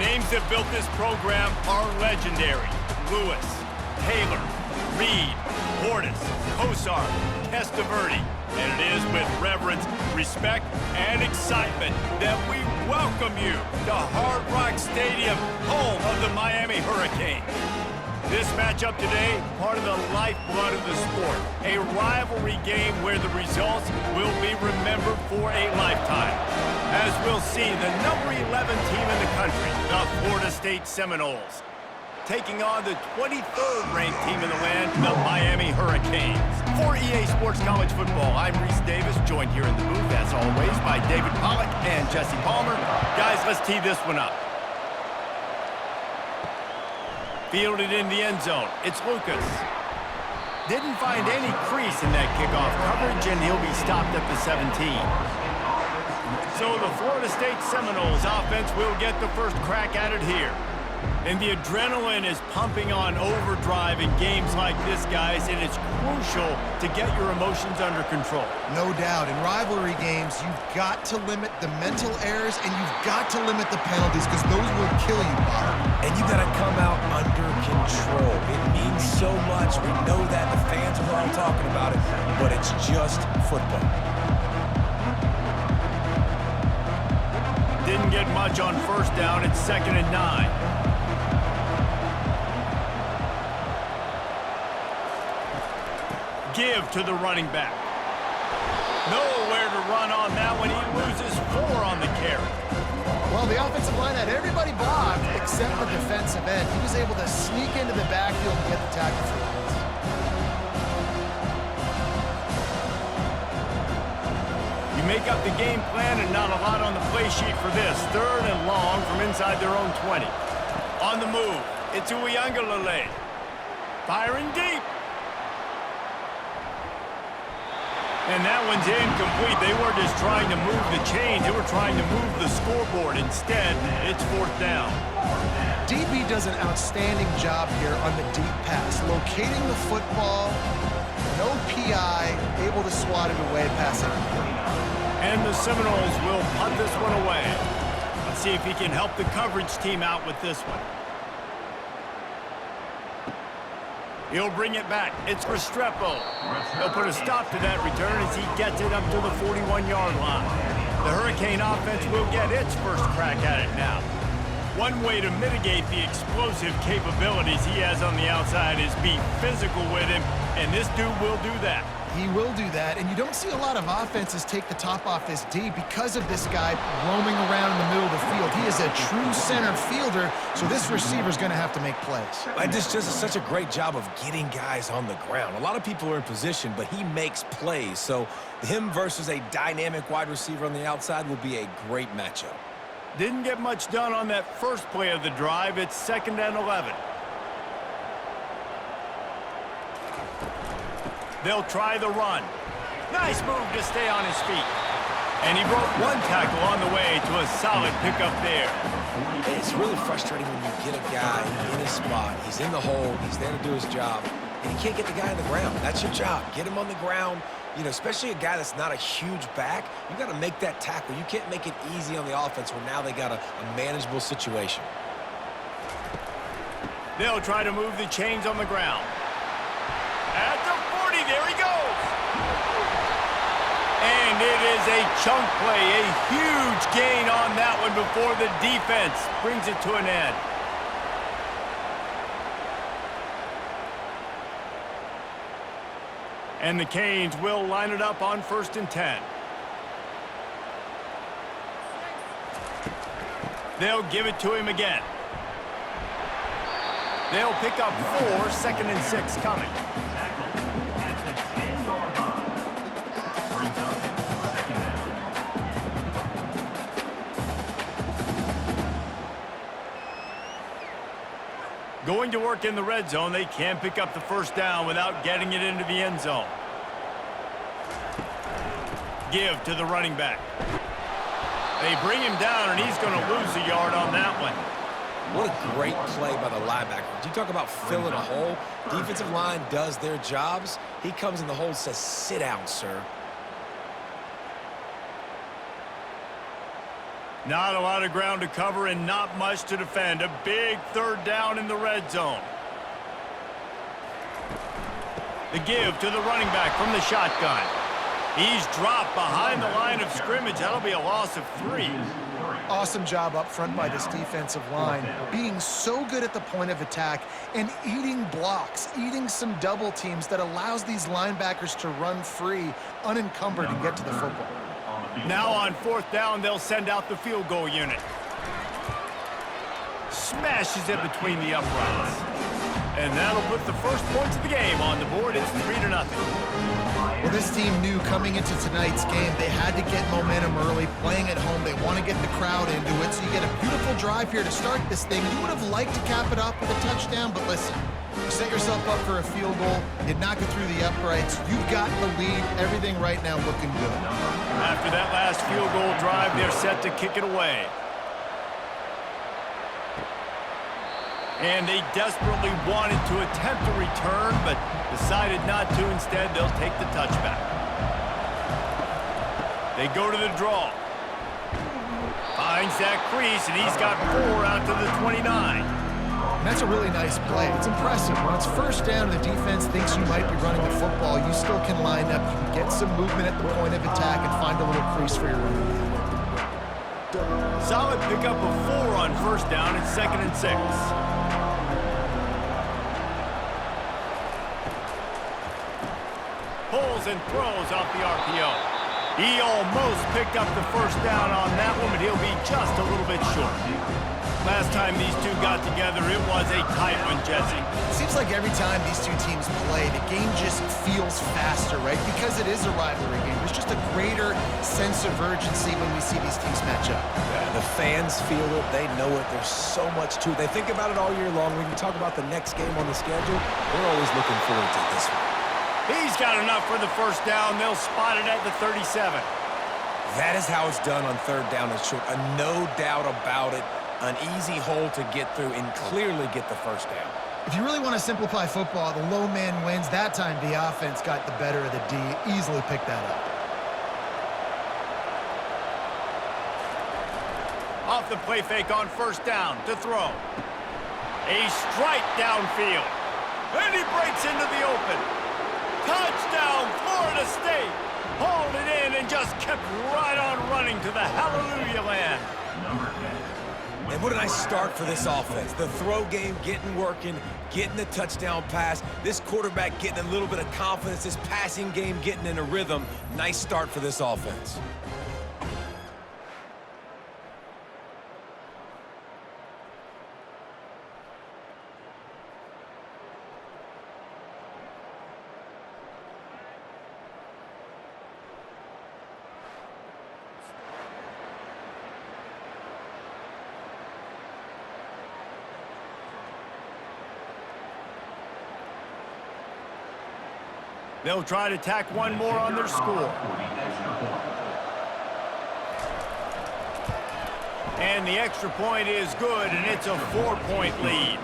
names that built this program are legendary. Lewis, Taylor, Reed, Portis, Kosar, Testaverde. And it is with reverence, respect, and excitement that we welcome you to Hard Rock Stadium, home of the Miami Hurricanes. This matchup today, part of the lifeblood of the sport. A rivalry game where the results will be remembered for a lifetime. As we'll see, the number 11 team in the country, the Florida State Seminoles, taking on the 23rd ranked team in the land, the Miami Hurricanes. For EA Sports College Football, I'm Reese Davis, joined here in the booth, as always, by David Pollack and Jesse Palmer. Guys, let's tee this one up. Fielded in the end zone, it's Lucas. Didn't find any crease in that kickoff coverage, and he'll be stopped at the 17. So the Florida State Seminoles offense will get the first crack at it here. And the adrenaline is pumping on overdrive in games like this, guys, and it's crucial to get your emotions under control. No doubt. In rivalry games, you've got to limit the mental errors, and you've got to limit the penalties, because those will kill you, Bob. And you got to come out under control. It means so much. We know that. The fans are all talking about it, but it's just football. Didn't get much on first down. It's 2nd and 9. Give to the running back. Nowhere to run on that one. He loses 4 on the carry. Well, the offensive line had everybody blocked except the defensive end. He was able to sneak into the backfield and get the tackle for once. You make up the game plan and not a lot on the play sheet for this. 3rd and long from inside their own 20. On the move, it's Uiagalelei. Firing deep. And that one's incomplete. They weren't just trying to move the chains. They were trying to move the scoreboard. Instead, it's 4th down. DB does an outstanding job here on the deep pass. Locating the football, no PI, able to swat it away, pass it. And the Seminoles will punt this one away. Let's see if he can help the coverage team out with this one. He'll bring it back. It's Restrepo. He'll put a stop to that return as he gets it up to the 41-yard line. The Hurricane offense will get its first crack at it now. One way to mitigate the explosive capabilities he has on the outside is be physical with him, and this dude will do that. He will do that, and you don't see a lot of offenses take the top off this D because of this guy roaming around in the middle of the field. He is a true center fielder, so this receiver's going to have to make plays. And this just is such a great job of getting guys on the ground. A lot of people are in position, but he makes plays. So him versus a dynamic wide receiver on the outside will be a great matchup. Didn't get much done on that first play of the drive. It's 2nd and 11. They'll try the run. Nice move to stay on his feet. And he broke one tackle on the way to a solid pickup there. It's really frustrating when you get a guy in his spot. He's in the hole. He's there to do his job. And you can't get the guy on the ground. That's your job. Get him on the ground. You know, especially a guy that's not a huge back. You got to make that tackle. You can't make it easy on the offense where now they got a manageable situation. They'll try to move the chains on the ground. At the 40, there he goes. And it is a chunk play, a huge gain on that one before the defense brings it to an end. And the Canes will line it up on 1st and 10. They'll give it to him again. They'll pick up 4, 2nd and 6 coming. Going to work in the red zone, they can pick up the first down without getting it into the end zone. Give to the running back. They bring him down, and he's going to lose a yard on that one. What a great play by the linebacker. You talk about filling a hole. Defensive line does their jobs. He comes in the hole and says, "Sit down, sir." Not a lot of ground to cover and not much to defend. A big third down in the red zone. The give to the running back from the shotgun. He's dropped behind the line of scrimmage. That'll be a loss of 3. Awesome job up front by this defensive line, being so good at the point of attack and eating blocks, eating some double teams that allows these linebackers to run free, unencumbered, and get to the football. Now on 4th down, they'll send out the field goal unit. Smashes it between the uprights. And that'll put the first points of the game on the board. It's 3-0. Well, this team knew coming into tonight's game they had to get momentum early, playing at home. They want to get the crowd into it, so you get a beautiful drive here to start this thing. You would have liked to cap it off with a touchdown, but listen, you set yourself up for a field goal, you knock it through the uprights, you've got the lead, everything right now looking good. After that last field goal drive, they're set to kick it away. And they desperately wanted to attempt a return, but decided not to. Instead, they'll take the touchback. They go to the draw. Finds that crease, and he's got 4 out to the 29. And that's a really nice play. It's impressive. When it's first down and the defense thinks you might be running the football, you still can line up. You can get some movement at the point of attack and find a little crease for your running back. Solid pickup of 4 on 1st down. It's 2nd and 6. Pulls and throws off the RPO. He almost picked up the 1st down on that one, but he'll be just a little bit short. Last time these two got together, it was a tight one, Jesse. It seems like every time these two teams play, the game just feels faster, right? Because it is a rivalry game. There's just a greater sense of urgency when we see these teams match up. Yeah, the fans feel it. They know it. There's so much to it. They think about it all year long. When you talk about the next game on the schedule, they're always looking forward to this one. He's got enough for the 1st down. They'll spot it at the 37. That is how it's done on 3rd down and short. No doubt about it. An easy hole to get through and clearly get the 1st down. If you really want to simplify football, the low man wins. That time the offense got the better of the D. Easily picked that up. Off the play fake on 1st down to throw. A strike downfield. And he breaks into the open. Touchdown, Florida State. Hauled it in and just kept right on running to the hallelujah land. And what a nice start for this offense. The throw game getting working, getting the touchdown pass. This quarterback getting a little bit of confidence. This passing game getting in a rhythm. Nice start for this offense. They'll try to tack one more on their score. And the extra point is good, and it's a 4-point lead.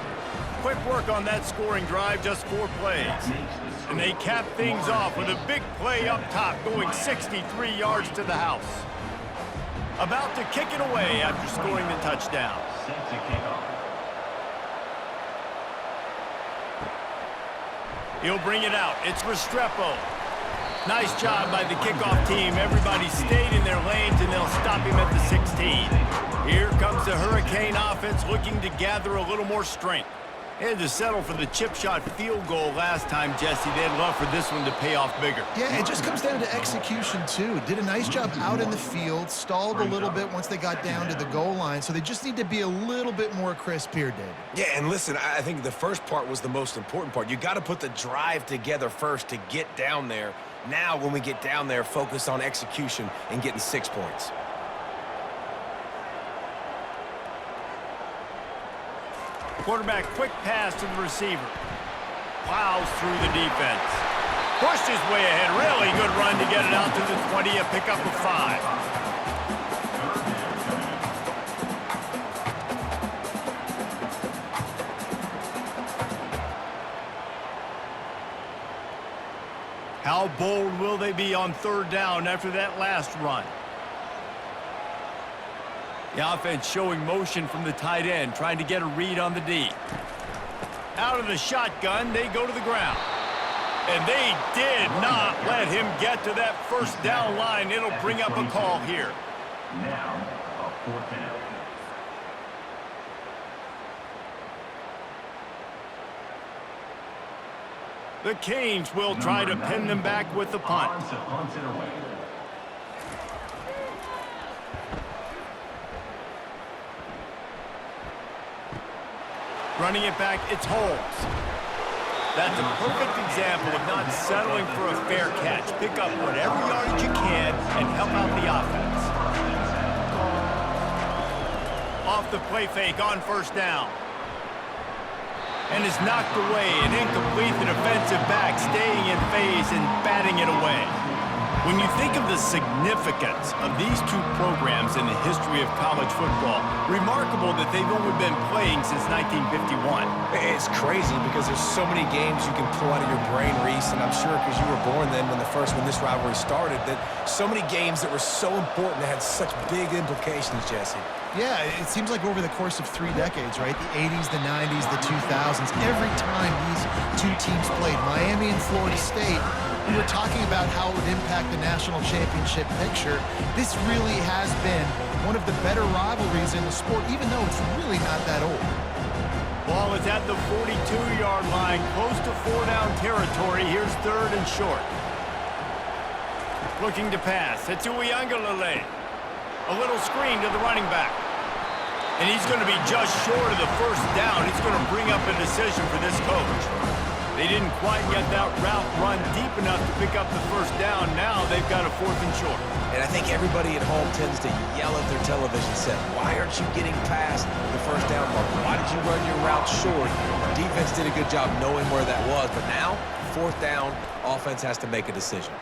Quick work on that scoring drive, just 4 plays. And they cap things off with a big play up top, going 63 yards to the house. About to kick it away after scoring the touchdown. He'll bring it out. It's Restrepo. Nice job by the kickoff team. Everybody stayed in their lanes, and they'll stop him at the 16. Here comes the Hurricane offense looking to gather a little more strength. They had to settle for the chip shot field goal last time, Jesse. They'd love for this one to pay off bigger. Yeah, it just comes down to execution, too. Did a nice job out in the field, stalled a little bit once they got down to the goal line, so they just need to be a little bit more crisp here, David. Yeah, and listen, I think the first part was the most important part. You got to put the drive together first to get down there. Now, when we get down there, focus on execution and getting 6 points. Quarterback, quick pass to the receiver. Plows through the defense. Pushed his way ahead. Really good run to get it out to the 20, a pickup of 5. How bold will they be on 3rd down after that last run? The offense showing motion from the tight end, trying to get a read on the D. Out of the shotgun, they go to the ground. And they did not let him get to that first down line. It'll bring up a call here. Now, a 4th down. The Canes will try to pin them back with the punt. Running it back, it's Holmes. That's a perfect example of not settling for a fair catch. Pick up whatever yardage you can and help out the offense. Off the play fake on first down. And is knocked away and incomplete. The defensive back staying in phase and batting it away. When you think of the significance of these two programs in the history of college football, remarkable that they've only been playing since 1951. It's crazy because there's so many games you can pull out of your brain, Reese, and I'm sure because you were born then when this rivalry started, that so many games that were so important that had such big implications, Jesse. Yeah, it seems like over the course of 3 decades, right? The 80s, the 90s, the 2000s, every time these two teams played, Miami and Florida State, we were talking about how it would impact the national championship picture. This really has been one of the better rivalries in the sport, even though it's really not that old. Ball is at the 42-yard line, close to 4-down territory. Here's 3rd and short. Looking to pass. It's Uiagalelei. A little screen to the running back. And he's going to be just short of the first down. He's going to bring up a decision for this coach. They didn't quite get that route run deep enough to pick up the first down. Now they've got a 4th and short. And I think everybody at home tends to yell at their television set, why aren't you getting past the first down mark? Why did you run your route short? Defense did a good job knowing where that was, but now, 4th down, offense has to make a decision.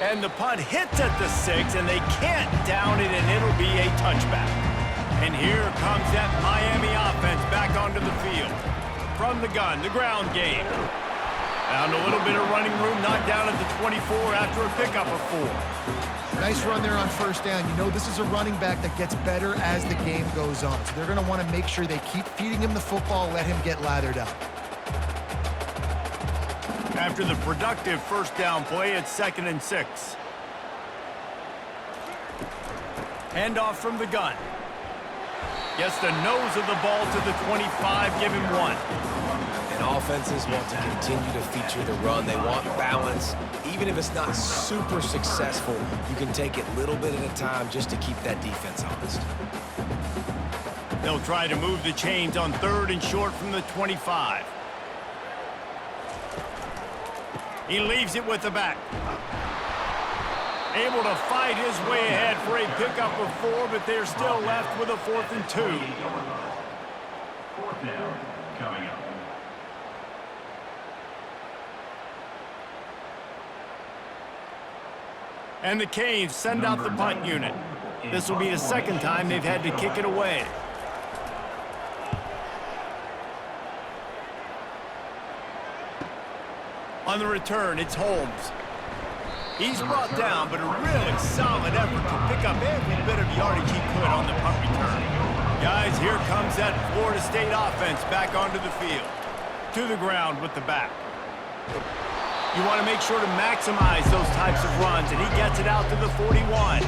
And the punt hits at the 6, and they can't down it, and it'll be a touchback. And here comes that Miami offense back onto the field. From the gun, the ground game. Found a little bit of running room, knocked down at the 24 after a pickup of 4. Nice run there on first down. You know this is a running back that gets better as the game goes on. So they're going to want to make sure they keep feeding him the football, let him get lathered up. After the productive first down play, it's 2nd and 6. Handoff from the gun. Gets the nose of the ball to the 25, give him 1. And offenses want to continue to feature the run. They want balance. Even if it's not super successful, you can take it little bit at a time just to keep that defense honest. They'll try to move the chains on 3rd and short from the 25. He leaves it with the back. Able to fight his way ahead for a pickup of 4, but they're still left with a 4th and 2. 4th down coming up. And the Canes send out the punt unit. This will be the 2nd time they've had to kick it away. On the return, it's Holmes. He's brought down, but a really solid effort to pick up every bit of yardage he could on the punt return. Guys, here comes that Florida State offense back onto the field. To the ground with the back. You want to make sure to maximize those types of runs, and he gets it out to the 41.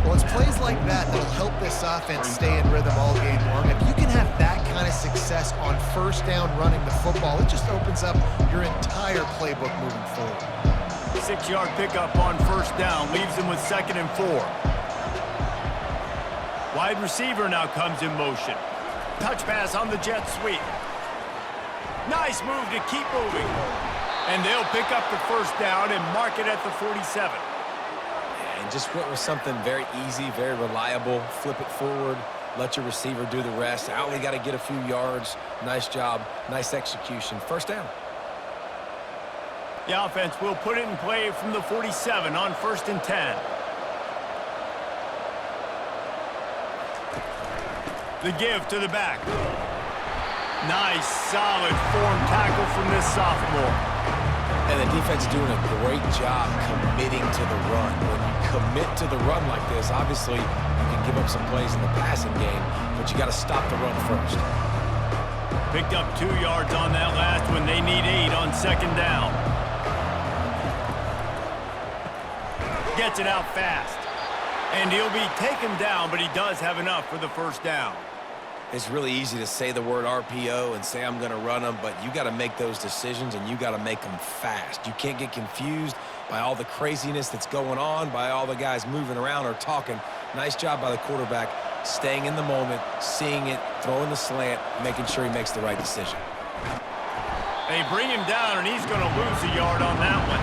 Well, it's plays like that that'll help this offense stay in rhythm all game long. If you can have that kind of success on first down running the football, it just opens up your entire playbook moving forward. 6-yard pickup on first down leaves him with 2nd and 4. Wide receiver now comes in motion. Touch pass on the jet sweep. Nice move to keep moving. And they'll pick up the first down and mark it at the 47. And just went with something very easy, very reliable. Flip it forward, let your receiver do the rest. I only got to get a few yards. Nice job, nice execution. First down. The offense will put it in play from the 47 on 1st and 10. The give to the back. Nice, solid form tackle from this sophomore. And the defense is doing a great job committing to the run. When you commit to the run like this, obviously you can give up some plays in the passing game, but you got to stop the run first. Picked up 2 yards on that last one. They need 8 on second down. Gets it out fast. And he'll be taken down, but he does have enough for the first down. It's really easy to say the word RPO and say I'm going to run them, but you got to make those decisions and you got to make them fast. You can't get confused by all the craziness that's going on, by all the guys moving around or talking. Nice job by the quarterback, staying in the moment, seeing it, throwing the slant, making sure he makes the right decision. They bring him down, and he's going to lose a yard on that one.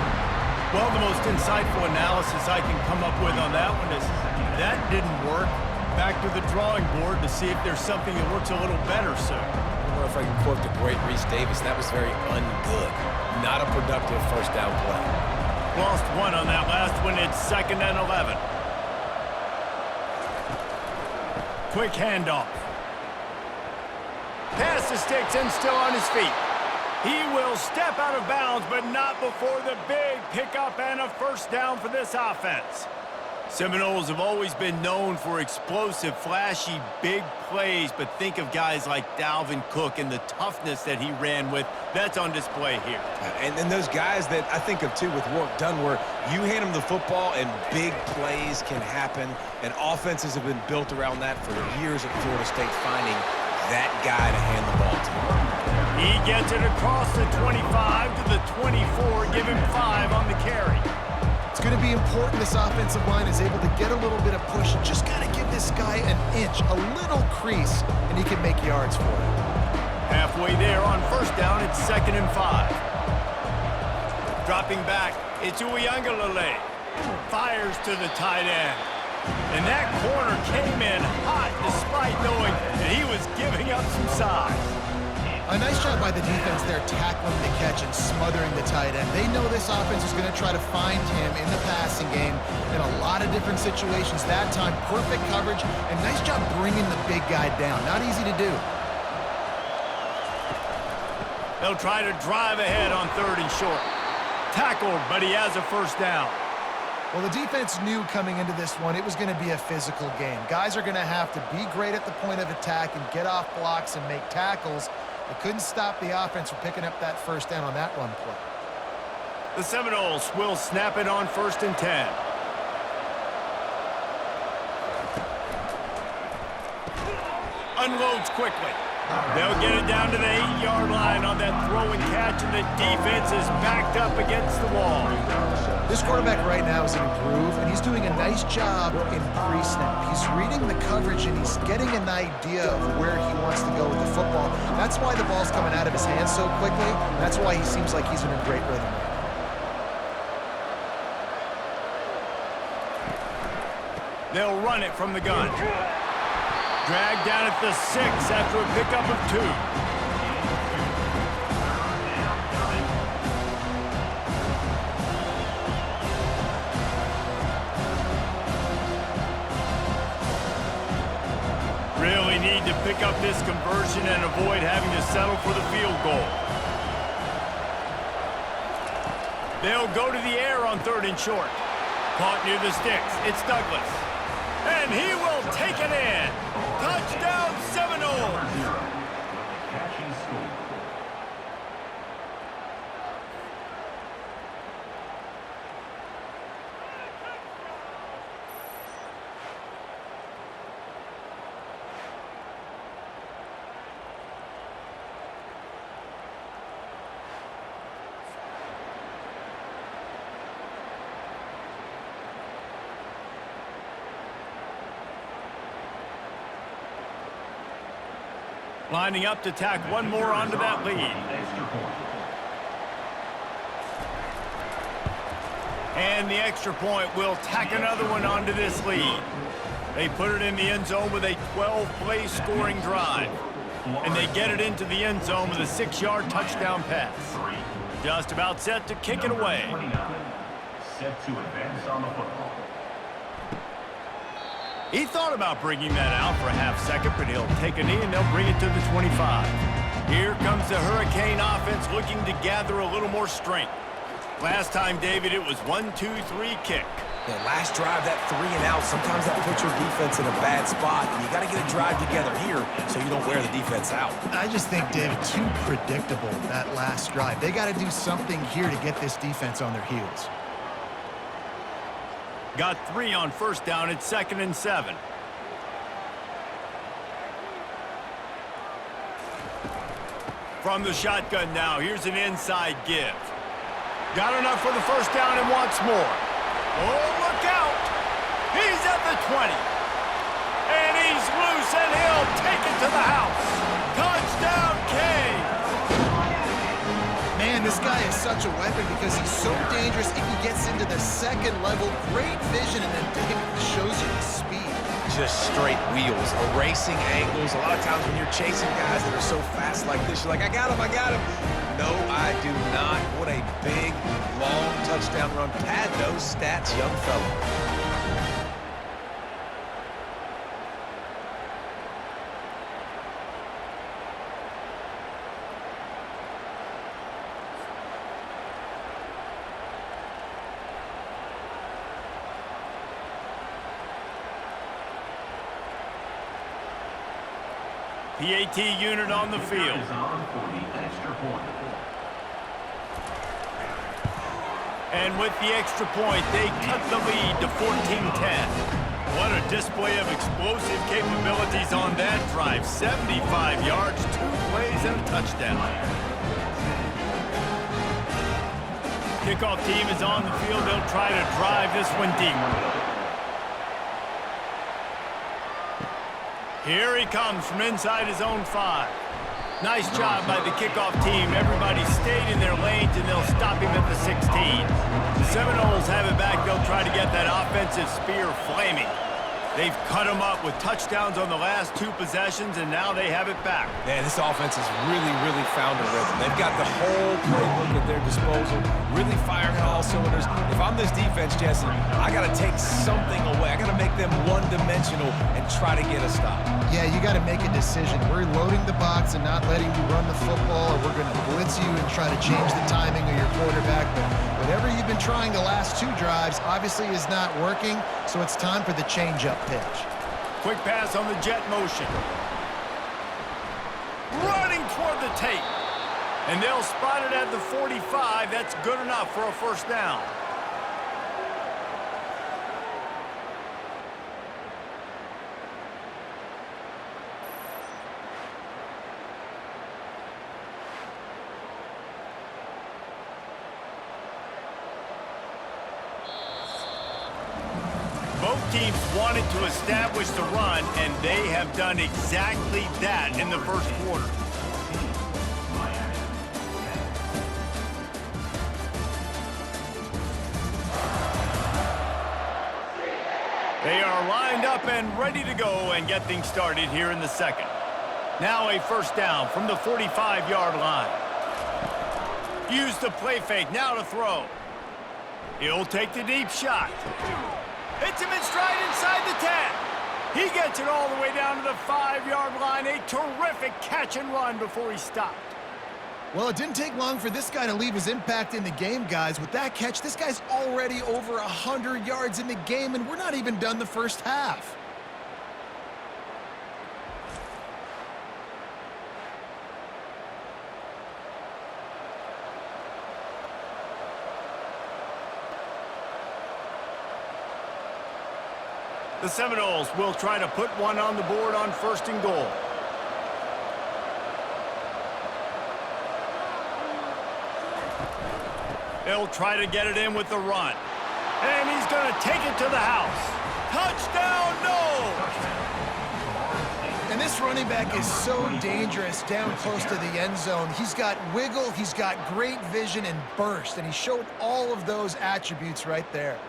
Well, the most insightful analysis I can come up with on that one is that didn't work. Back to the drawing board to see if there's something that works a little better, sir. I don't know if I can quote the great Reese Davis. That was very ungood. Not a productive first down play. Lost 1 on that last one. It's 2nd and 11. Quick handoff. Pass to Sticks and still on his feet. He will step out of bounds, but not before the big pickup and a first down for this offense. Seminoles have always been known for explosive, flashy, big plays, but think of guys like Dalvin Cook and the toughness that he ran with. That's on display here. And then those guys that I think of, too, with Warrick Dunn, where you hand them the football and big plays can happen, and offenses have been built around that for years at Florida State, finding that guy to hand the ball to. He gets it across the 25 to the 24, give him 5 on the carry. It's going to be important this offensive line is able to get a little bit of push and just got to give this guy an inch, a little crease, and he can make yards for it. Halfway there on first down, it's 2nd and 5. Dropping back, it's Uiagalelei. Fires to the tight end. And that corner came in hot despite knowing that he was giving up some size. A nice job by the defense there tackling the catch and smothering the tight end. They know this offense is going to try to find him in the passing game in a lot of different situations. That time, perfect coverage, and nice job bringing the big guy down. Not easy to do. They'll try to drive ahead on 3rd and short. Tackled, but he has a first down. Well, the defense knew coming into this one it was going to be a physical game. Guys are going to have to be great at the point of attack and get off blocks and make tackles. They couldn't stop the offense from picking up that first down on that run play. The Seminoles will snap it on 1st and 10. Unloads quickly. They'll get it down to the 8-yard line on that throw and catch, and the defense is backed up against the wall. This quarterback right now is in a groove, and he's doing a nice job in pre-snap. He's reading the coverage, and he's getting an idea of where he wants to go with the football. That's why the ball's coming out of his hands so quickly. That's why he seems like he's in a great rhythm right now. They'll run it from the gun. Dragged down at the 6 after a pickup of 2. Really need to pick up this conversion and avoid having to settle for the field goal. They'll go to the air on 3rd and short. Caught near the sticks. It's Douglas. And he will take it in. Touchdown, Seminoles. Catch and score. Lining up to tack one more onto that lead. Extra point. And the extra point will tack another one onto this lead. They put it in the end zone with a 12-play scoring drive. And they get it into the end zone with a 6-yard touchdown pass. Just about set to kick it away. 29. Set to advance on the football. He thought about bringing that out for a half second, but he'll take a knee and they'll bring it to the 25. Here comes the Hurricane offense looking to gather a little more strength. Last time, David, it was 1-2-3 kick. Yeah, last drive, that 3 and out, sometimes that puts your defense in a bad spot, and you got to get a drive together here so you don't wear the defense out. I just think, David, too predictable, that last drive. They got to do something here to get this defense on their heels. Got 3 on first down at 2nd and 7. From the shotgun now, here's an inside give. Got enough for the first down and wants more. Oh, look out! He's at the 20. And he's loose, and he'll take it to the house. Touchdown, Canes! Man, this guy is such a weapon because he's so dangerous if he gets into the second level. Great vision, and then David shows you the speed. Just straight wheels, erasing angles. A lot of times when you're chasing guys that are so fast like this, you're like, I got him, I got him. No, I do not. What a big, long touchdown run. Pad those stats, young fella. PAT unit on the field. Is on for the extra point. And with the extra point, they cut the lead to 14-10. What a display of explosive capabilities on that drive. 75 yards, 2 plays, and a touchdown. Kickoff team is on the field. They'll try to drive this one deep. Here he comes from inside his own 5. Nice job by the kickoff team. Everybody stayed in their lanes, and they'll stop him at the 16. The Seminoles have it back. They'll try to get that offensive spear flaming. They've cut him up with touchdowns on the last 2 possessions, and now they have it back. Man, this offense has really found a rhythm. They've got the whole playbook at their disposal, really firing on all cylinders. If I'm this defense, Jesse, I got to take something away. I got to make them one-dimensional and try to get a stop. Yeah, you got to make a decision. We're loading the box and not letting you run the football, or we're going to blitz you and try to change the timing of your quarterback. But whatever you've been trying the last 2 drives obviously is not working, so it's time for the change-up pitch. Quick pass on the jet motion. Running toward the tape. And they'll spot it at the 45. That's good enough for a first down. Both teams wanted to establish the run, and they have done exactly that in the first quarter. They are lined up and ready to go and get things started here in the second. Now a first down from the 45-yard line. Use the play fake, now to throw. He'll take the deep shot. Hits him in stride inside the 10. He gets it all the way down to the 5-yard line. A terrific catch and run before he stopped. Well, it didn't take long for this guy to leave his impact in the game, guys. With that catch, this guy's already over 100 yards in the game, and we're not even done the first half. The Seminoles will try to put one on the board on 1st and goal. They'll try to get it in with the run. And he's going to take it to the house. Touchdown, no! And this running back is so dangerous down close to the end zone. He's got wiggle, he's got great vision and burst, and he showed all of those attributes right there.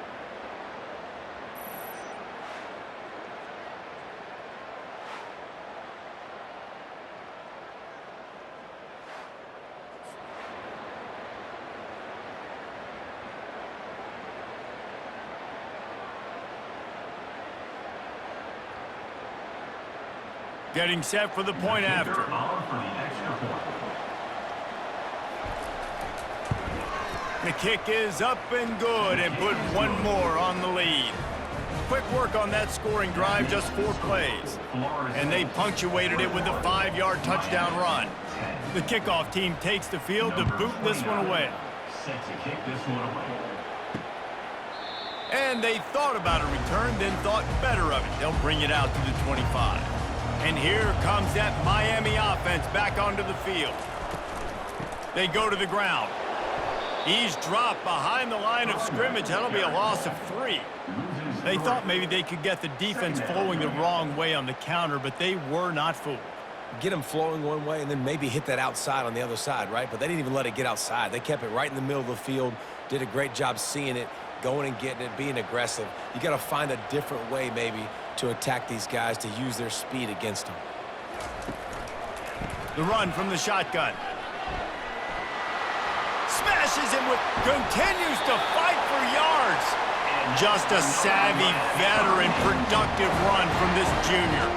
Getting set for the point after. On for the extra point. The kick is up and good and put one more on the lead. Quick work on that scoring drive, just 4 plays. And they punctuated it with a 5-yard touchdown run. The kickoff team takes the field to boot this one away. Set to kick this one away. And they thought about a return, then thought better of it. They'll bring it out to the 25. And here comes that Miami offense back onto the field. They go to the ground. He's dropped behind the line of scrimmage. That'll be a loss of 3. They thought maybe they could get the defense flowing the wrong way on the counter, but they were not fooled. Get them flowing one way and then maybe hit that outside on the other side, right? But they didn't even let it get outside. They kept it right in the middle of the field, did a great job seeing it, going and getting it, being aggressive. You got to find a different way maybe to attack these guys, to use their speed against them. The run from the shotgun. Smashes him with, continues to fight for yards. Just a savvy, veteran, productive run from this junior.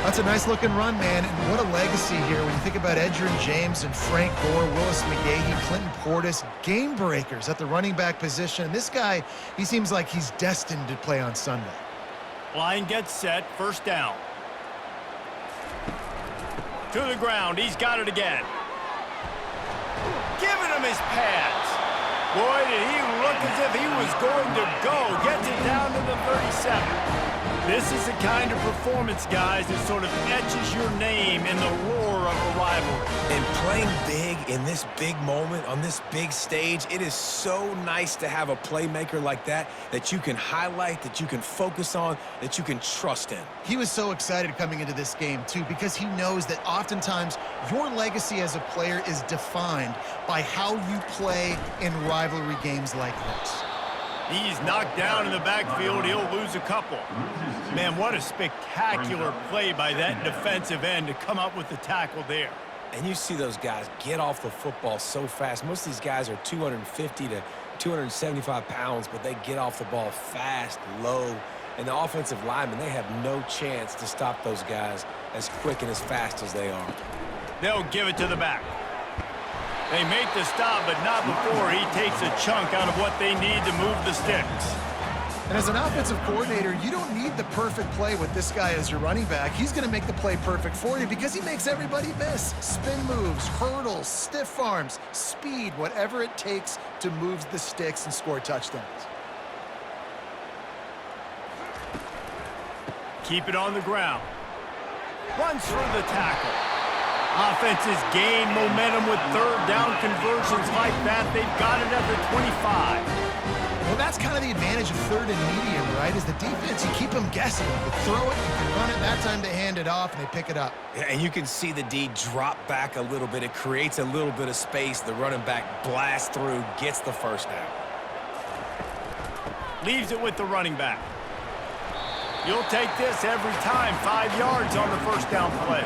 That's a nice-looking run, man, and what a legacy here when you think about Edgerrin James and Frank Gore, Willis McGahee, Clinton Portis, game breakers at the running back position. This guy, he seems like he's destined to play on Sunday. Line gets set, first down. To the ground, he's got it again. Giving him his pads. Boy, did he look as if he was going to go. Gets it down to the 37. This is the kind of performance, guys, that sort of etches your name in the roar of a rivalry. And playing big in this big moment, on this big stage, it is so nice to have a playmaker like that you can highlight, that you can focus on, that you can trust in. He was so excited coming into this game, too, because he knows that oftentimes your legacy as a player is defined by how you play in rivalry games like this. He's knocked down in the backfield. He'll lose a couple. Man, what a spectacular play by that defensive end to come up with the tackle there. And you see those guys get off the football so fast. Most of these guys are 250 to 275 pounds, but they get off the ball fast, low. And the offensive linemen, they have no chance to stop those guys as quick and as fast as they are. They'll give it to the back. They make the stop, but not before he takes a chunk out of what they need to move the sticks. And as an offensive coordinator, you don't need the perfect play with this guy as your running back. He's going to make the play perfect for you because he makes everybody miss. Spin moves, hurdles, stiff arms, speed, whatever it takes to move the sticks and score touchdowns. Keep it on the ground. Runs through the tackle. Offenses gain momentum with third down conversions like that. They've got it at the 25. Well, that's kind of the advantage of third and medium, right? Is the defense, you keep them guessing. You can throw it, you can run it. That time they hand it off and they pick it up. Yeah, and you can see the D drop back a little bit. It creates a little bit of space. The running back blasts through, gets the first down. Leaves it with the running back. You'll take this every time. 5 yards on the first down play.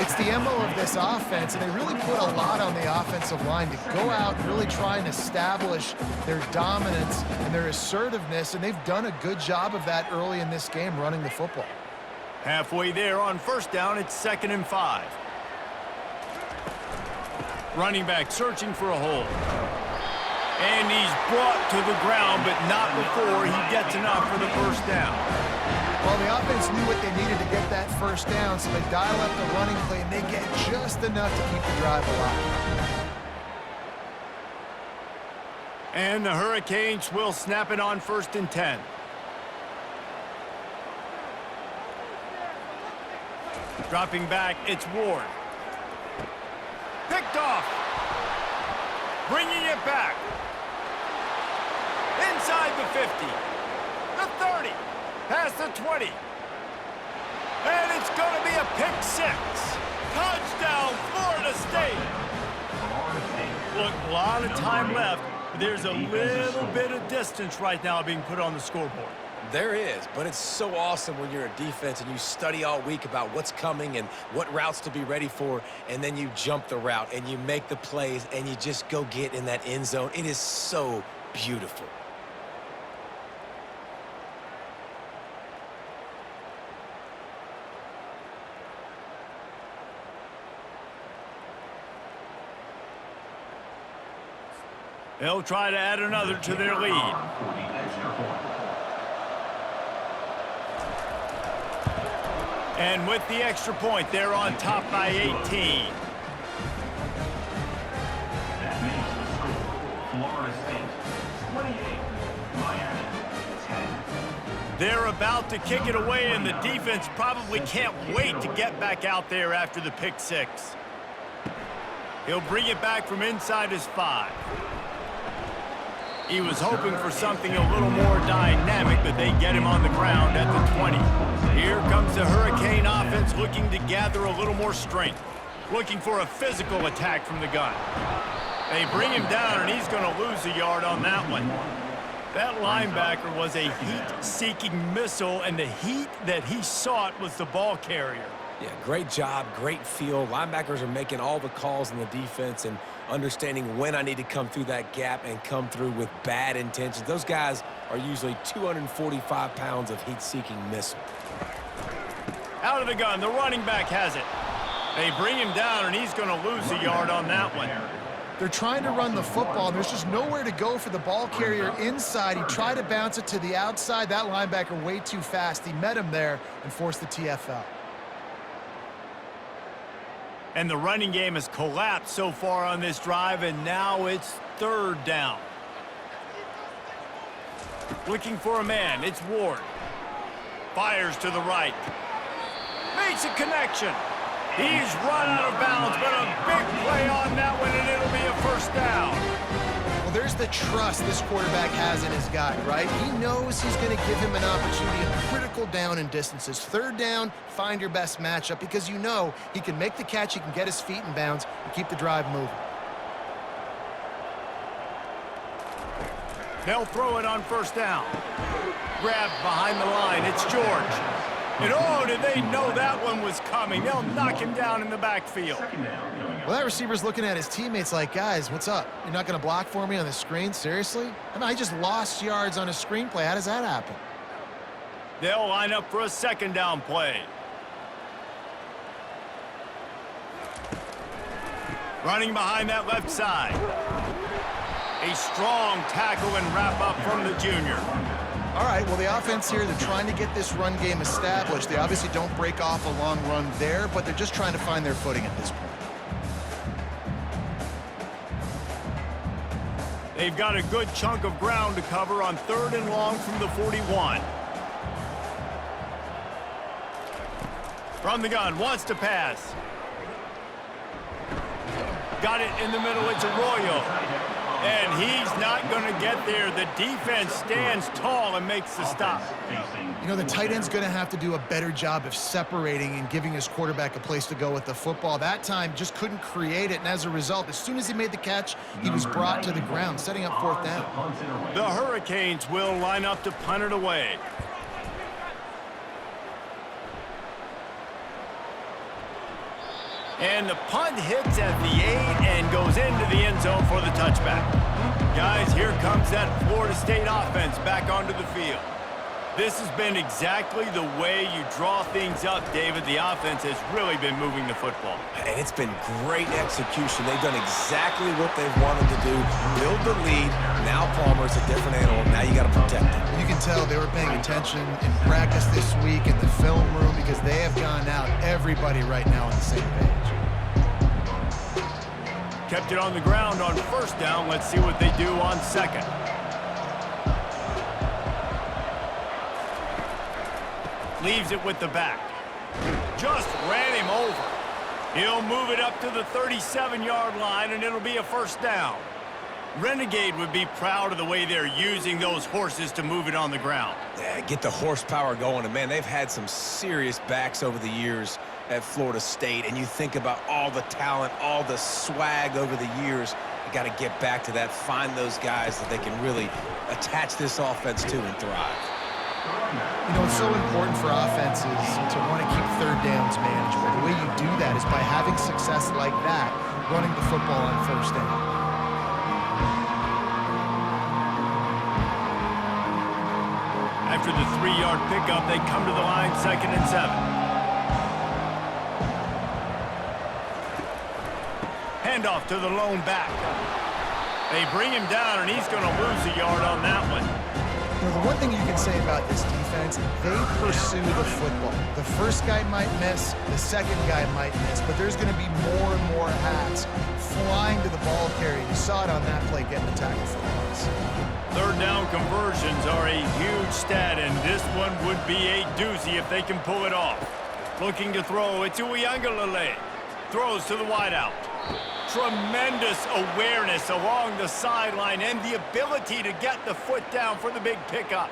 It's the MO of this offense, and they really put a lot on the offensive line to go out and really try and establish their dominance and their assertiveness, and they've done a good job of that early in this game running the football. Halfway there on first down, it's 2nd and 5. Running back searching for a hole. And he's brought to the ground, but not before he gets enough for the first down. Well, the offense knew what they needed to get that first down, so they dial up the running play, and they get just enough to keep the drive alive. And the Hurricanes will snap it on 1st and 10. Dropping back, it's Ward. Picked off. Bringing it back. Inside the 50. The 30. Past the 20. And it's going to be a pick 6. Touchdown, Florida State. Look, a lot of time left. But there's a little bit of distance right now being put on the scoreboard. There is, but it's so awesome when you're a defense and you study all week about what's coming and what routes to be ready for, and then you jump the route and you make the plays and you just go get in that end zone. It is so beautiful. They'll try to add another to their lead. For the extra point. And with the extra point, they're on top by 18. That makes the score Florida State 28, Miami 10. They're about to kick it away, and the defense probably can't wait to get back out there after the pick six. He'll bring it back from inside his 5. He was hoping for something a little more dynamic, but they get him on the ground at the 20. Here comes the Hurricane offense looking to gather a little more strength, looking for a physical attack from the gun. They bring him down, and he's going to lose a yard on that one. That linebacker was a heat-seeking missile, and the heat that he sought was the ball carrier. Yeah, great job, great feel. Linebackers are making all the calls in the defense and understanding when I need to come through that gap and come through with bad intentions. Those guys are usually 245 pounds of heat-seeking missile. Out of the gun, the running back has it. They bring him down, and he's going to lose a yard on that one. They're trying to run the football. There's just nowhere to go for the ball carrier inside. He tried to bounce it to the outside. That linebacker way too fast. He met him there and forced the TFL. And the running game has collapsed so far on this drive, and now it's 3rd down. Looking for a man, it's Ward. Fires to the right. Makes a connection. He's run out of bounds, but a big play on that one, and it'll be a 1st down. Well, there's the trust this quarterback has in his guy, right? He knows he's going to give him an opportunity in critical down and distances. 3rd down, find your best matchup because you know he can make the catch, he can get his feet in bounds, and keep the drive moving. They'll throw it on 1st down. Grabbed behind the line, it's George. And oh, did they know that one was coming? They'll knock him down in the backfield. Well, that receiver's looking at his teammates like, guys, what's up? You're not going to block for me on the screen? Seriously? I mean, I just lost yards on a screenplay. How does that happen? They'll line up for a 2nd down play. Running behind that left side. A strong tackle and wrap up from the junior. All right, well, the offense here, they're trying to get this run game established. They obviously don't break off a long run there, but they're just trying to find their footing at this point. They've got a good chunk of ground to cover on 3rd and long from the 41. From the gun, wants to pass. Got it in the middle, it's Arroyo. And he's not going to get there. The defense stands tall and makes the stop. You know, the tight end's going to have to do a better job of separating and giving his quarterback a place to go with the football. That time just couldn't create it, and as a result, as soon as he made the catch, he was brought to the ground, setting up 4th down. The Hurricanes will line up to punt it away. And the punt hits at the 8 and goes into the end zone for the touchback. Guys, here comes that Florida State offense back onto the field. This has been exactly the way you draw things up, David. The offense has really been moving the football. And it's been great execution. They've done exactly what they've wanted to do. Build the lead. Now Palmer's a different animal. Now you got to protect him. You can tell they were paying attention in practice this week in the film room because they have gone out, everybody right now on the same page. Kept it on the ground on 1st down. Let's see what they do on 2nd. Leaves it with the back. Just ran him over. He'll move it up to the 37-yard line, and it'll be a 1st down. Renegade would be proud of the way they're using those horses to move it on the ground. Yeah, get the horsepower going. And, man, they've had some serious backs over the years at Florida State. And you think about all the talent, all the swag over the years. You got to get back to that, find those guys that they can really attach this offense to and thrive. You know, it's so important for offenses to want to keep 3rd downs manageable. The way you do that is by having success like that, running the football on 1st down. After the 3-yard pickup, they come to the line 2nd and 7. Handoff to the lone back. They bring him down, and he's going to lose a yard on that one. You know, the one thing you can say about this defense, they pursue the football. The first guy might miss, the second guy might miss, but there's going to be more and more hats flying to the ball carrier. You saw it on that play getting the tackle for loss. Third down conversions are a huge stat, and this one would be a doozy if they can pull it off. Looking to throw, it's Uiagalelei. Throws to the wideout. Tremendous awareness along the sideline and the ability to get the foot down for the big pickup.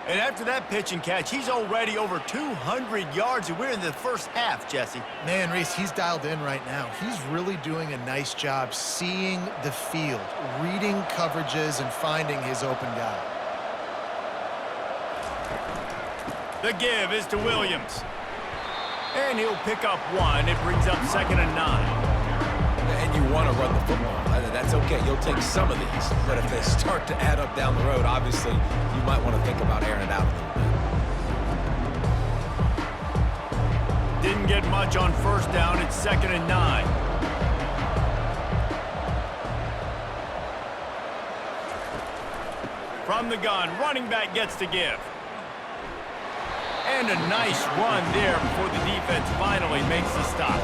And after that pitch and catch, he's already over 200 yards, and we're in the first half, Jesse. Man, Reese, he's dialed in right now. He's really doing a nice job seeing the field, reading coverages, and finding his open guy. The give is to Williams. And he'll pick up one. It brings up 2nd and 9. And you want to run the football. That's okay. You'll take some of these. But if they start to add up down the road, obviously, you might want to think about airing it out a little bit. Didn't get much on first down. It's 2nd and 9. From the gun, running back gets to give. And a nice run there before the defense finally makes the stop.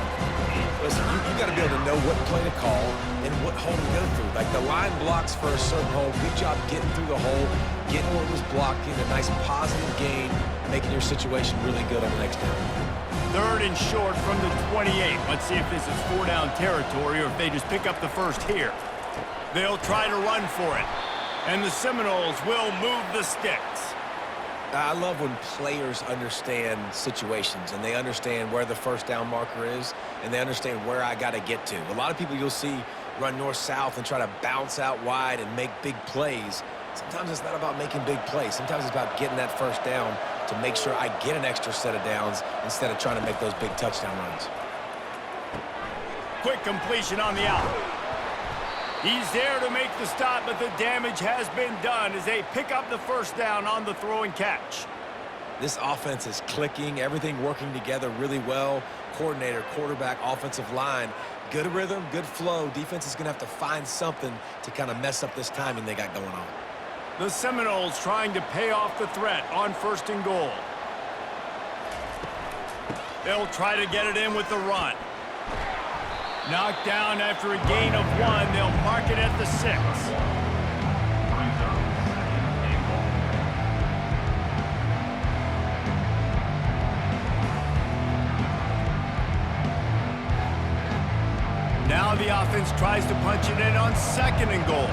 Listen, you got to be able to know what play to call and what hole to go through. Like the line blocks for a certain hole. Good job getting through the hole, getting what was blocked, getting a nice positive gain, making your situation really good on the next down. 3rd and short from the 28. Let's see if this is 4-down territory or if they just pick up the first here. They'll try to run for it. And the Seminoles will move the sticks. I love when players understand situations and they understand where the first down marker is and they understand where I got to get to. A lot of people you'll see run north-south and try to bounce out wide and make big plays. Sometimes it's not about making big plays. Sometimes it's about getting that first down to make sure I get an extra set of downs instead of trying to make those big touchdown runs. Quick completion on the out. He's there to make the stop, but the damage has been done as they pick up the first down on the throw and catch. This offense is clicking, everything working together really well. Coordinator, quarterback, offensive line, good rhythm, good flow. Defense is going to have to find something to kind of mess up this timing they got going on. The Seminoles trying to pay off the threat on 1st and goal. They'll try to get it in with the run. Knocked down after a gain of 1. They'll mark it at the 6. Now the offense tries to punch it in on 2nd and goal.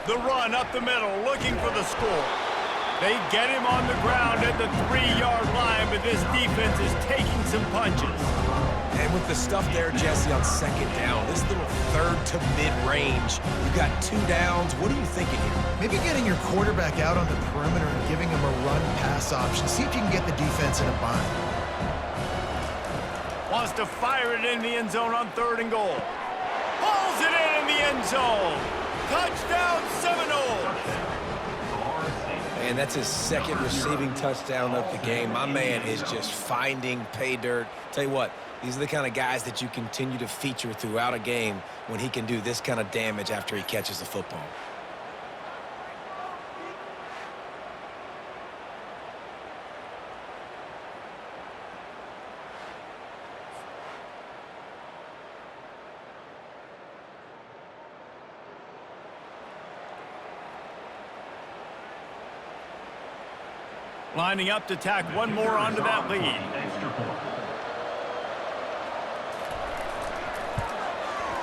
The run up the middle, looking for the score. They get him on the ground at the 3-yard line, but this defense is taking some punches. And with the stuff there, Jesse, on 2nd down, this little 3rd to mid-range, you got 2 downs. What are you thinking here? Maybe getting your quarterback out on the perimeter and giving him a run-pass option. See if you can get the defense in a bind. Wants to fire it in the end zone on 3rd and goal. Pulls it in the end zone. Touchdown, Seminoles! And that's his 2nd receiving touchdown of the game. My man is just finding pay dirt. Tell you what, these are the kind of guys that you continue to feature throughout a game when he can do this kind of damage after he catches the football. Lining up to tack one more onto that lead.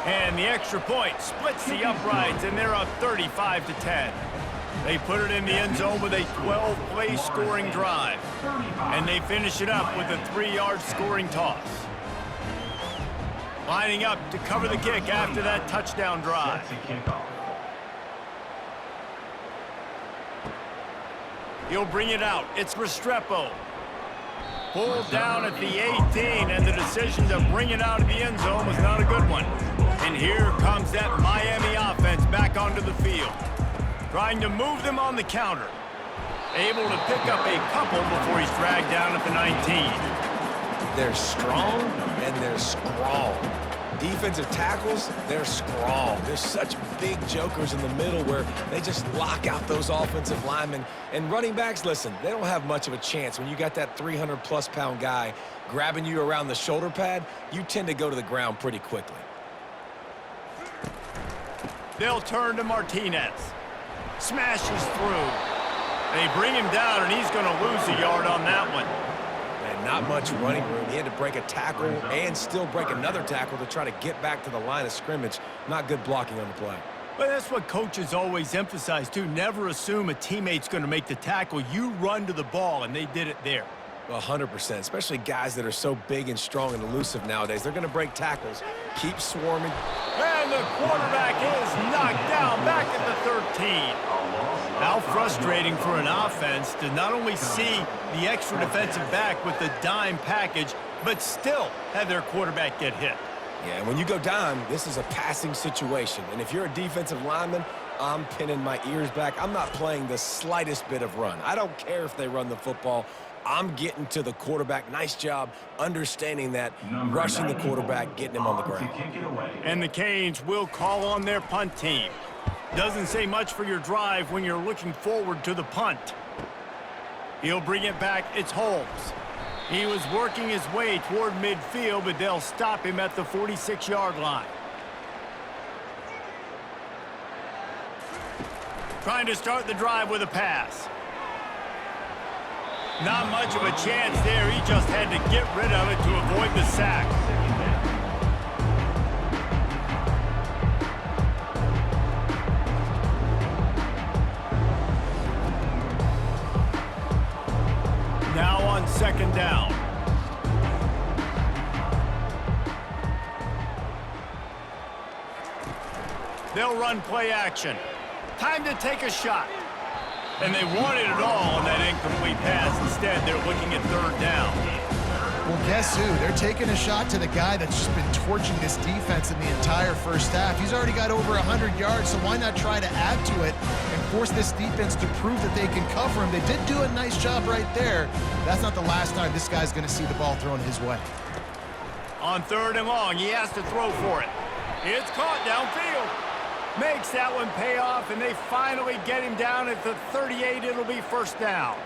And the extra point splits the uprights, and they're up 35-10. They put it in the end zone with a 12-play scoring drive. And they finish it up with a 3-yard scoring toss. Lining up to cover the kick after that touchdown drive. He'll bring it out. It's Restrepo. Pulled down at the 18, and the decision to bring it out of the end zone was not a good one. And here comes that Miami offense back onto the field, trying to move them on the counter. Able to pick up a couple before he's dragged down at the 19. They're strong and they're strong. Defensive tackles, they're strong. There's such big jokers in the middle where they just lock out those offensive linemen. And running backs, listen, they don't have much of a chance. When you got that 300-plus pound guy grabbing you around the shoulder pad, you tend to go to the ground pretty quickly. They'll turn to Martinez. Smashes through. They bring him down, and he's going to lose a yard on that one. And not much running room. He had to break a tackle and still break another tackle to try to get back to the line of scrimmage. Not good blocking on the play. But that's what coaches always emphasize, too. Never assume a teammate's going to make the tackle. You run to the ball, and they did it there. Well, 100%, especially guys that are so big and strong and elusive nowadays. They're going to break tackles, keep swarming. And the quarterback is knocked down back at the 13. How frustrating for an offense to not only see the extra defensive back with the dime package, but still have their quarterback get hit. Yeah, and when you go dime, this is a passing situation. And if you're a defensive lineman, I'm pinning my ears back. I'm not playing the slightest bit of run. I don't care if they run the football. I'm getting to the quarterback. Nice job understanding that, rushing the quarterback, getting him on the ground. And the Canes will call on their punt team. Doesn't say much for your drive when you're looking forward to the punt. He'll bring it back. It's Holmes. He was working his way toward midfield, but they'll stop him at the 46-yard line. Trying to start the drive with a pass. Not much of a chance there. He just had to get rid of it to avoid the sack. Now on second down. They'll run play action. Time to take a shot. And they wanted it all on that incomplete pass. Instead, they're looking at third down. Well, guess who? They're taking a shot to the guy that's just been torching this defense in the entire first half. He's already got over 100 yards, so why not try to add to it and force this defense to prove that they can cover him? They did do a nice job right there. That's not the last time this guy's going to see the ball thrown his way. On third and long, he has to throw for it. It's caught downfield. Makes that one pay off, and they finally get him down at the 38. It'll be first down.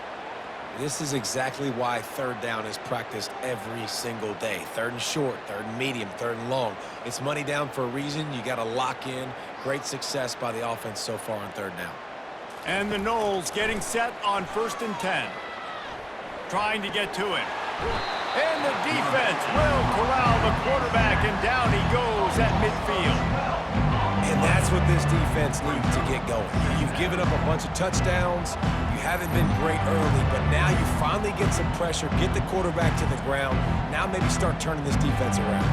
This is exactly why third down is practiced every single day. Third and short, third and medium, third and long. It's money down for a reason. You got to lock in. Great success by the offense so far on third down. And the Noles getting set on first and 10. Trying to get to him. And the defense will corral the quarterback, and down he goes at midfield. And that's what this defense needs to get going. You've given up a bunch of touchdowns. You haven't been great early, but now you finally get some pressure, get the quarterback to the ground. Now maybe start turning this defense around.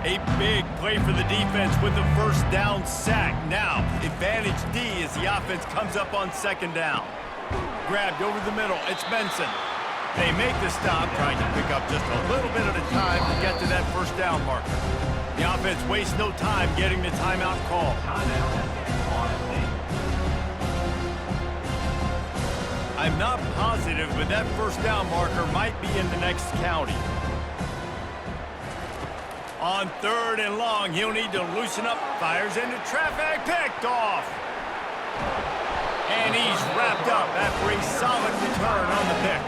A big play for the defense with the first down sack. Now, advantage D as the offense comes up on second down. Grabbed over the middle. It's Benson. They make the stop, trying to pick up just a little bit at a time to get to that first down marker. The offense wastes no time getting the timeout call. I'm not positive, but that first down marker might be in the next county. On third and long, he'll need to loosen up. Fires into traffic. Picked off. And he's wrapped up after a solid return on the pick.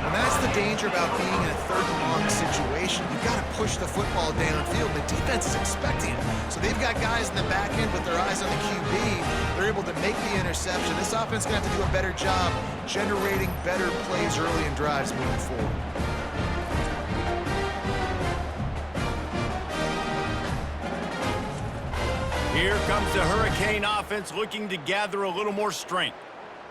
And that's the danger about being in a third and long situation. You've got to push the football downfield. The defense is expecting it. So they've got guys in the back end with their eyes on the QB. They're able to make the interception. This offense is going to have to do a better job generating better plays early in drives moving forward. Here comes the Hurricane offense looking to gather a little more strength.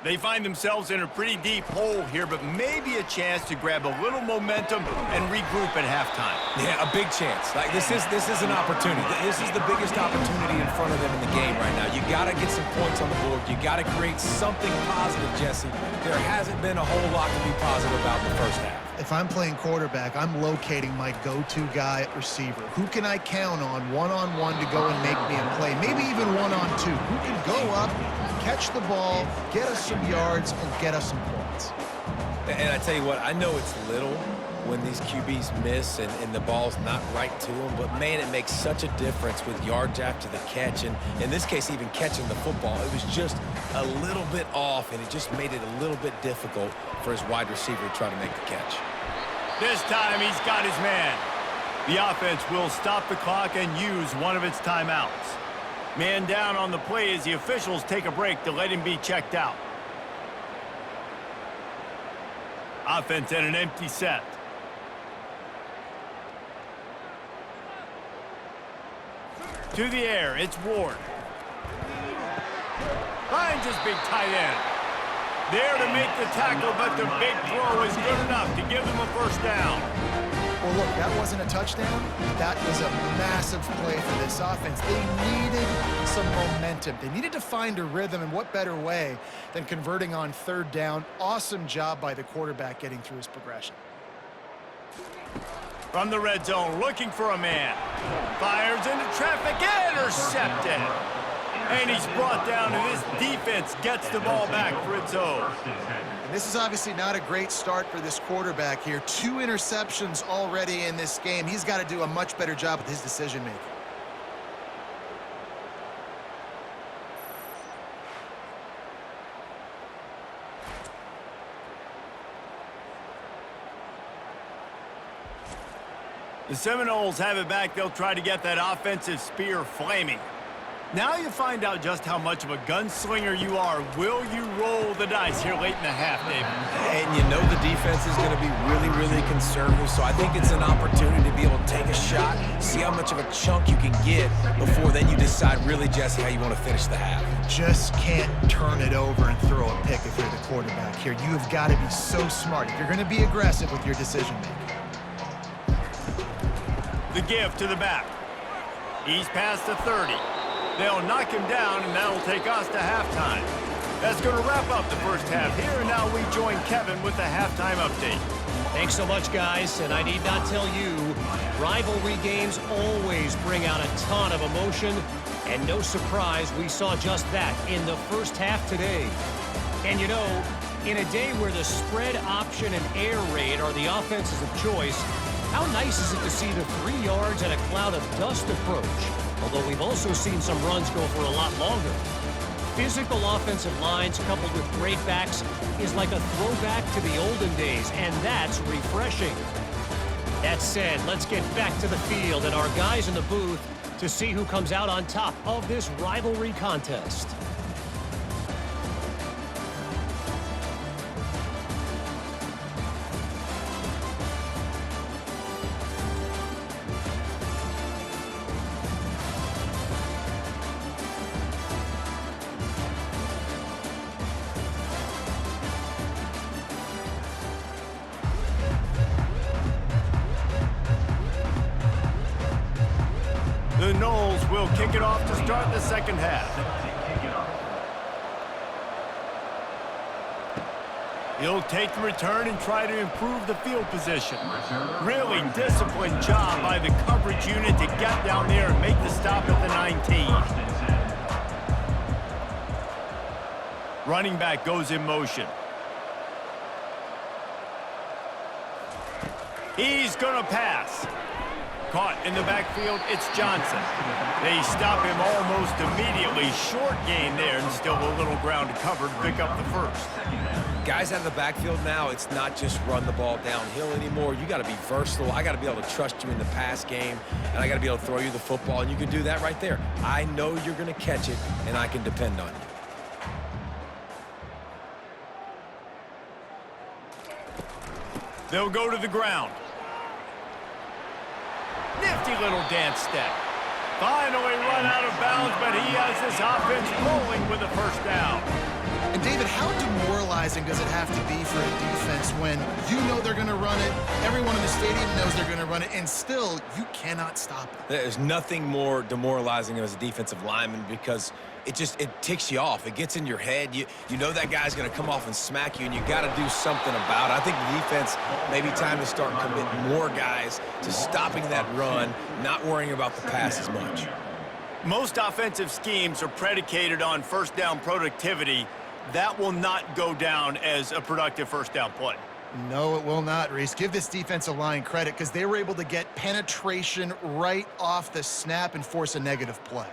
They find themselves in a pretty deep hole here, but maybe a chance to grab a little momentum and regroup at halftime. Yeah, a big chance. Like this is an opportunity. This is the biggest opportunity in front of them in the game right now. You got to get some points on the board. You got to create something positive, Jesse. There hasn't been a whole lot to be positive about in the first half. If I'm playing quarterback, I'm locating my go-to guy at receiver. Who can I count on one-on-one to go and make me a play? Maybe even one-on-two. Who can go up, catch the ball, get us some yards, and get us some points? And I tell you what, I know it's little when these QBs miss and the ball's not right to them, but man, it makes such a difference with yards after the catch, and in this case, even catching the football. It was just a little bit off, and it just made it a little bit difficult for his wide receiver to try to make the catch. This time he's got his man. The offense will stop the clock and use one of its timeouts. Man down on the play as the officials take a break to let him be checked out. Offense at an empty set. To the air, it's Ward. Finds his big tight end. There to make the tackle, but the big throw is good enough to give them a first down. Well, look, that wasn't a touchdown. That was a massive play for this offense. They needed some momentum. They needed to find a rhythm, and what better way than converting on third down. Awesome job by the quarterback getting through his progression. From the red zone, looking for a man. Fires into traffic, intercepted. And he's brought down, and this defense gets the ball back for its own. And this is obviously not a great start for this quarterback here. 2 interceptions already in this game. He's got to do a much better job with his decision-making. The Seminoles have it back. They'll try to get that offensive spear flaming. Now you find out just how much of a gunslinger you are. Will you roll the dice here late in the half, David? And you know the defense is going to be really, really conservative, so I think it's an opportunity to be able to take a shot, see how much of a chunk you can get before then you decide really, Jesse, how you want to finish the half. Just can't turn it over and throw a pick if you're the quarterback here. You have got to be so smart if you're going to be aggressive with your decision-making. The give to the back. He's past the 30. They'll knock him down, and that'll take us to halftime. That's going to wrap up the first half here, and now we join Kevin with the halftime update. Thanks so much, guys, and I need not tell you, rivalry games always bring out a ton of emotion, and no surprise, we saw just that in the first half today. And you know, in a day where the spread option and air raid are the offenses of choice, how nice is it to see the 3 yards and a cloud of dust approach? Although we've also seen some runs go for a lot longer. Physical offensive lines coupled with great backs is like a throwback to the olden days, and that's refreshing. That said, let's get back to the field and our guys in the booth to see who comes out on top of this rivalry contest. The Noles will kick it off to start the second half. He'll take the return and try to improve the field position. Really disciplined job by the coverage unit to get down there and make the stop at the 19. Running back goes in motion. He's going to pass. Caught in the backfield, it's Johnson. They stop him almost immediately. Short gain there, and still a little ground to cover to pick up the first. Guys out of the backfield now, it's not just run the ball downhill anymore. You got to be versatile. I got to be able to trust you in the pass game, and I got to be able to throw you the football, and you can do that right there. I know you're going to catch it, and I can depend on you. They'll go to the ground. Nifty little dance step. Finally run out of bounds, but he has this offense rolling with a first down. And David, how demoralizing does it have to be for a defense when you know they're going to run it, everyone in the stadium knows they're going to run it, and still you cannot stop it? There's nothing more demoralizing as a defensive lineman because it ticks you off. It gets in your head. You know that guy's going to come off and smack you, and you got to do something about it. I think the defense, maybe time to start committing more guys to stopping that run, not worrying about the pass as much. Most offensive schemes are predicated on first down productivity. That will not go down as a productive first down play. No, it will not, Reese. Give this defensive line credit because they were able to get penetration right off the snap and force a negative play.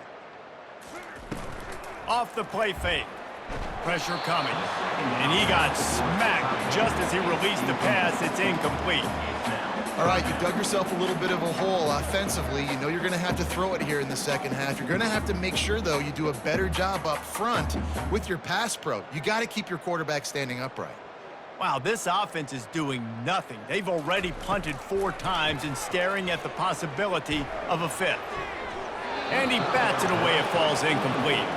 Off the play fake. Pressure coming. And he got smacked just as he released the pass. It's incomplete. All right, you've dug yourself a little bit of a hole offensively. You know you're going to have to throw it here in the second half. You're going to have to make sure, though, you do a better job up front with your pass pro. You got to keep your quarterback standing upright. Wow, this offense is doing nothing. They've already punted 4 times and staring at the possibility of a 5th. And he bats it away. It falls incomplete.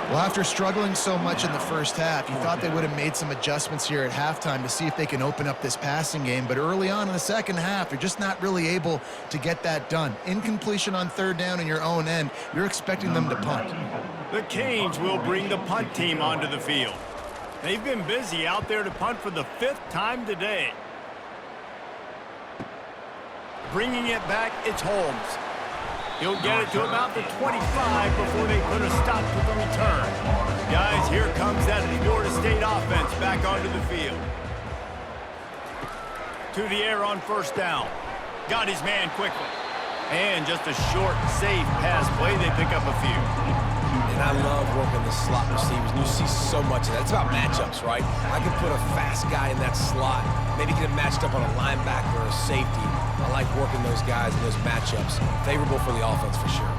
Well, after struggling so much in the first half, you thought they would have made some adjustments here at halftime to see if they can open up this passing game. But early on in the second half, they're just not really able to get that done. Incompletion on third down in your own end, you're expecting them to punt. The Canes will bring the punt team onto the field. They've been busy out there to punt for the 5th time today. Bringing it back, it's Holmes. He'll get it to about the 25 before they put a stop to the return. Guys, here comes that Florida State offense back onto the field. To the air on first down. Got his man quickly. And just a short, safe pass play. They pick up a few. And I love working the slot receivers. And you see so much of that. It's about matchups, right? I can put a fast guy in that slot. Maybe get him matched up on a linebacker or a safety. I like working those guys in those matchups. Favorable for the offense for sure.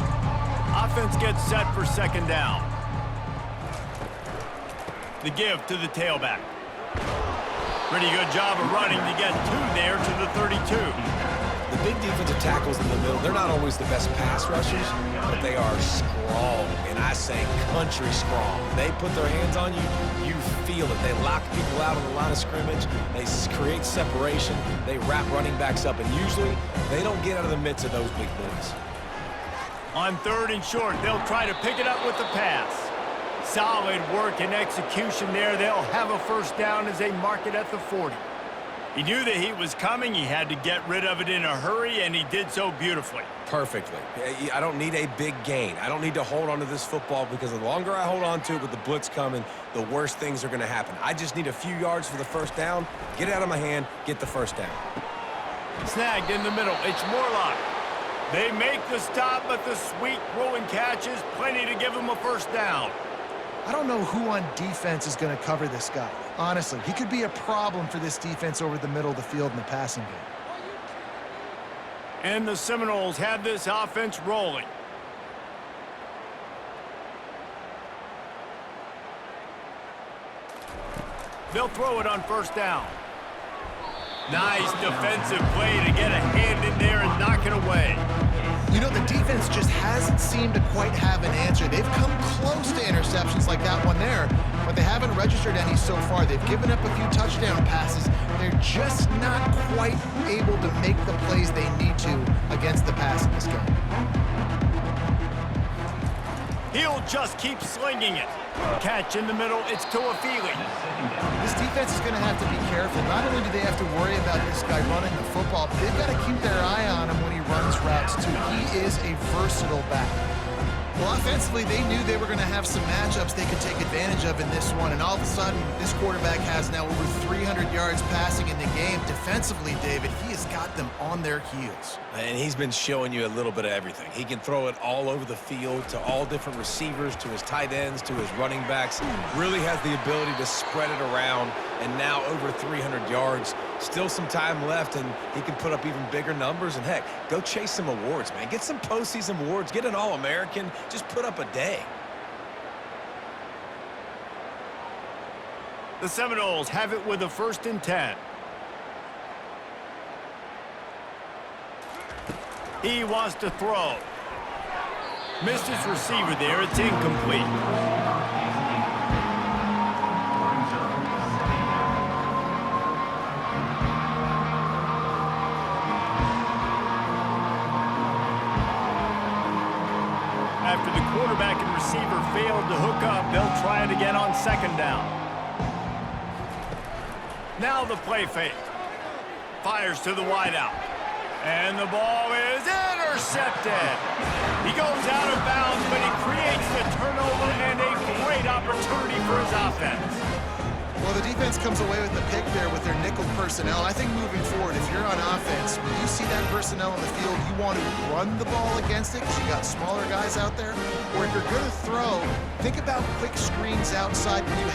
Offense gets set for second down. The give to the tailback. Pretty good job of running to get 2 there to the 32. The big defensive tackles in the middle, they're not always the best pass rushers, but they are strong, and I say country strong. They put their hands on you, you feel it. They lock people out on the line of scrimmage. They create separation. They wrap running backs up, and usually they don't get out of the midst of those big boys. On 3rd and short, they'll try to pick it up with the pass. Solid work and execution there. They'll have a first down as they mark it at the 40. He knew the heat was coming. He had to get rid of it in a hurry, and he did so beautifully. Perfectly. I don't need a big gain. I don't need to hold on to this football because the longer I hold on to it with the blitz coming, the worse things are going to happen. I just need a few yards for the first down, get it out of my hand, get the first down. Snagged in the middle. It's Morlock. They make the stop, but the sweet throw and catch is plenty to give them a first down. I don't know who on defense is going to cover this guy. Honestly, he could be a problem for this defense over the middle of the field in the passing game. And the Seminoles have this offense rolling. They'll throw it on first down. Nice defensive play to get a hand in there and knock it away. You know, the defense just hasn't seemed to quite have an answer. They've come close to interceptions like that one there, but they haven't registered any so far. They've given up a few touchdown passes. They're just not quite able to make the plays they need to against the pass in this game. He'll just keep slinging it. Catch in the middle, it's Toafili. This defense is going to have to be careful. Not only do they have to worry about this guy running the football, but they've got to keep their eye on him when he runs routes, too. He is a versatile back. Well, offensively, they knew they were going to have some matchups they could take advantage of in this one, and all of a sudden, this quarterback has now over 300 yards passing in the game. Defensively, David, he has got them on their heels. And he's been showing you a little bit of everything. He can throw it all over the field to all different receivers, to his tight ends, to his running backs. Really has the ability to spread it around, and now over 300 yards. Still some time left, and he can put up even bigger numbers. And, heck, go chase some awards, man. Get some postseason awards. Get an All-American. Just put up a day. The Seminoles have it with a 1st and 10. He wants to throw. Missed his receiver there. It's incomplete. receiver failed to hook up. They'll try it again on second down. Now the play fake. Fires to the wideout. And the ball is intercepted. He goes out of bounds, but he creates the turnover and a great opportunity for his offense. Well, the defense comes away with the pick there with their nickel personnel. I think moving forward, if you're on offense, when you see that personnel on the field, you want to run the ball against it because you got smaller guys out there. Or if you're going to throw, think about quick screens outside when you